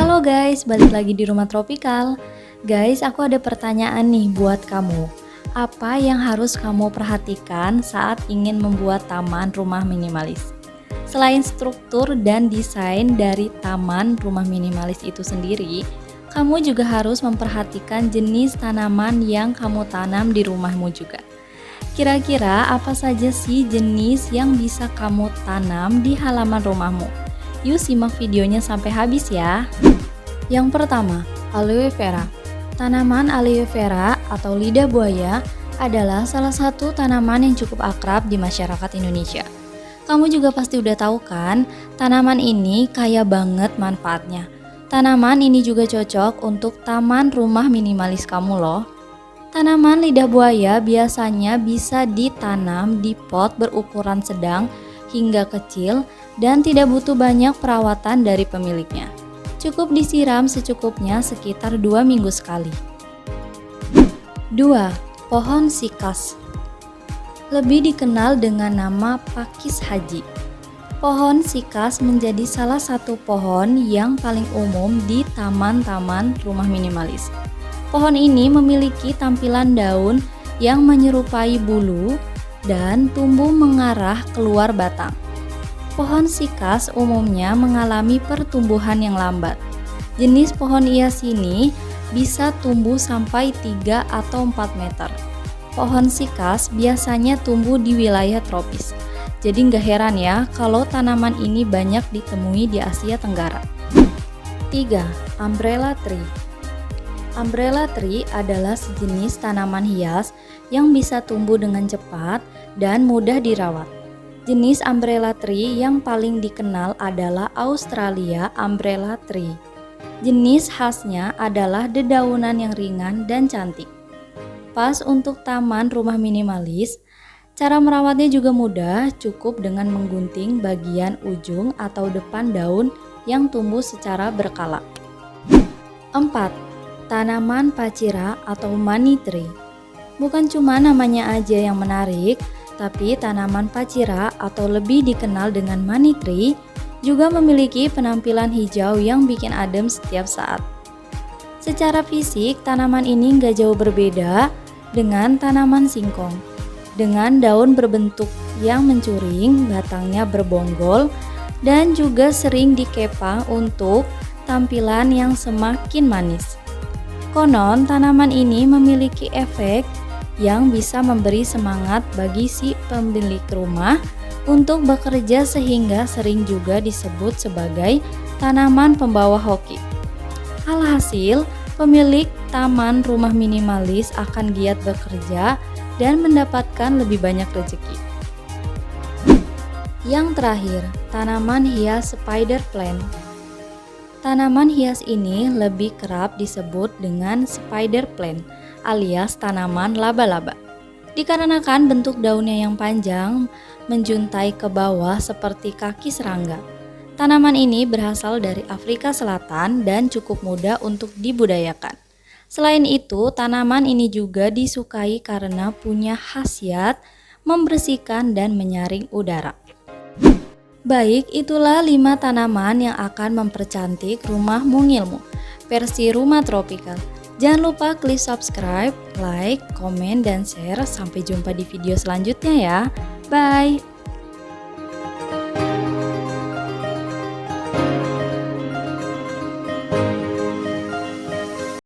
Halo guys, balik lagi di Rumah Tropikal. Guys, aku ada pertanyaan nih buat kamu. Apa yang harus kamu perhatikan saat ingin membuat taman rumah minimalis? Selain struktur dan desain dari taman rumah minimalis itu sendiri, kamu juga harus memperhatikan jenis tanaman yang kamu tanam di rumahmu juga. Kira-kira apa saja sih jenis yang bisa kamu tanam di halaman rumahmu? Yuk simak videonya sampai habis ya. Yang pertama, aloe vera. Tanaman aloe vera atau lidah buaya adalah salah satu tanaman yang cukup akrab di masyarakat Indonesia. Kamu juga pasti udah tahu kan, tanaman ini kaya banget manfaatnya. Tanaman ini juga cocok untuk taman rumah minimalis kamu loh. Tanaman lidah buaya biasanya bisa ditanam di pot berukuran sedang hingga kecil dan tidak butuh banyak perawatan dari pemiliknya. Cukup disiram secukupnya sekitar 2 minggu sekali. 2. Pohon sikas. Lebih dikenal dengan nama pakis haji. Pohon sikas menjadi salah satu pohon yang paling umum di taman-taman rumah minimalis. Pohon ini memiliki tampilan daun yang menyerupai bulu dan tumbuh mengarah keluar batang. Pohon sikas umumnya mengalami pertumbuhan yang lambat. Jenis pohon hias ini bisa tumbuh sampai 3 atau 4 meter. Pohon sikas biasanya tumbuh di wilayah tropis. Jadi nggak heran ya kalau tanaman ini banyak ditemui di Asia Tenggara. 3. Umbrella tree. Umbrella tree adalah sejenis tanaman hias yang bisa tumbuh dengan cepat dan mudah dirawat. Jenis umbrella tree yang paling dikenal adalah Australia umbrella tree. Jenis khasnya adalah dedaunan yang ringan dan cantik. Pas untuk taman rumah minimalis, cara merawatnya juga mudah, cukup dengan menggunting bagian ujung atau depan daun yang tumbuh secara berkala. 4. Tanaman pacira atau money tree. Bukan cuma namanya aja yang menarik, tapi tanaman pacira atau lebih dikenal dengan money tree juga memiliki penampilan hijau yang bikin adem setiap saat. Secara fisik, tanaman ini nggak jauh berbeda dengan tanaman singkong. Dengan daun berbentuk yang mencuring, batangnya berbonggol, dan juga sering dikepang untuk tampilan yang semakin manis. Konon, tanaman ini memiliki efek yang bisa memberi semangat bagi si pemilik rumah untuk bekerja sehingga sering juga disebut sebagai tanaman pembawa hoki. Alhasil, pemilik taman rumah minimalis akan giat bekerja dan mendapatkan lebih banyak rezeki. Yang terakhir, tanaman hias spider plant. Tanaman hias ini lebih kerap disebut dengan spider plant alias tanaman laba-laba. Dikarenakan bentuk daunnya yang panjang menjuntai ke bawah seperti kaki serangga. Tanaman ini berasal dari Afrika Selatan dan cukup mudah untuk dibudidayakan. Selain itu, tanaman ini juga disukai karena punya khasiat membersihkan dan menyaring udara. Baik, itulah 5 tanaman yang akan mempercantik rumah mungilmu versi Rumah Tropikal. Jangan lupa klik subscribe, like, komen, dan share. Sampai jumpa di video selanjutnya ya. Bye!